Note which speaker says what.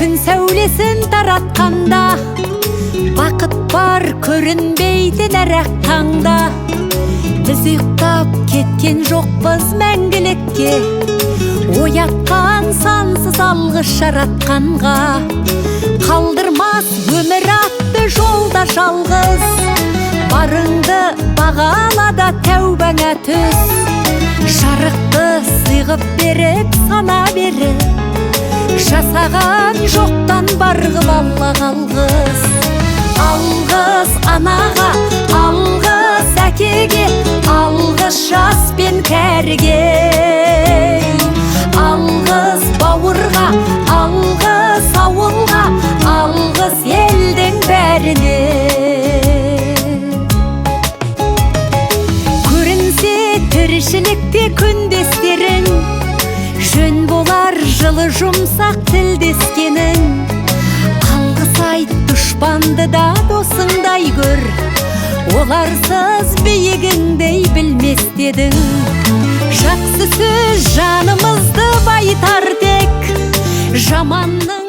Speaker 1: күн сәулесін таратқанда, бақыт бар көрінбейтін әр-ақ таңда. Біз ұйықтап кеткен жоқпыз мәңгілікке, оятқан сансыз алғыс жаратқанға. Қалдырмас өмір атты жолда жалғыз, барыңды бағалада тәубаңа түс. Жарықты сыйғып беріп сана беріп, жасаған жоқтан барғып алла қалғыз. Алғыс анаға, алғыс әкеге, алғыс жас пен кәріге. Алғыс бауырға, алғыс ауылға, алғыс елдің бәріне. Көрінсе тіршілікте күндестерің, жөн болар жылы жұмсақ тілдескенің. Алғыс айт дұшпанды да досыңдай көр, оларсыз биігіңдей білмес дедің. Жақсы сөз жанымызды байтар тек, жаманның